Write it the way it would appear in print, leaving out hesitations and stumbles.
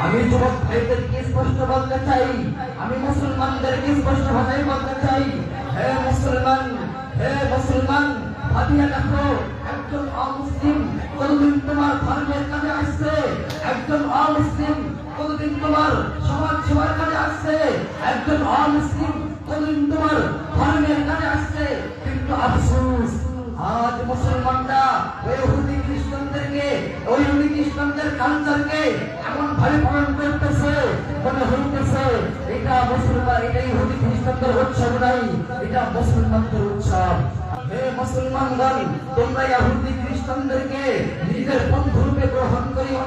আমি যুবক ভাইদেরকে স্পষ্ট বলতে চাই, আমি মুসলমানদেরকে স্পষ্ট ভাষায় বলতে চাই, হে মুসলমান ভাবিয়া দেখো, একজন অমুসলিম কোনদিন তোমার ধর্মের কাজে আসছে? একজন অমুসলিম কোনদিন তোমার সমাজ সেবার কাজে আসছে? একজন অমুসলিম কোনদিন তোমার ধর্মের কাজে আসছে? কিন্তু আফসোস, আজ মুসলমানরা ওই ইহুদি খ্রিস্টানদের কালচারকে এমন ভাবে পালন করতেছে, মনে হইতেছে এটা মুসলমান, এটা ইহুদি খ্রিস্টানদের উৎসব নাই, এটা মুসলমানদের উৎসব। হে মুসলমানগণ, তোমরা ইহুদি খ্রিস্টানদেরকে নিজের বন্ধু রূপে গ্রহণ করিও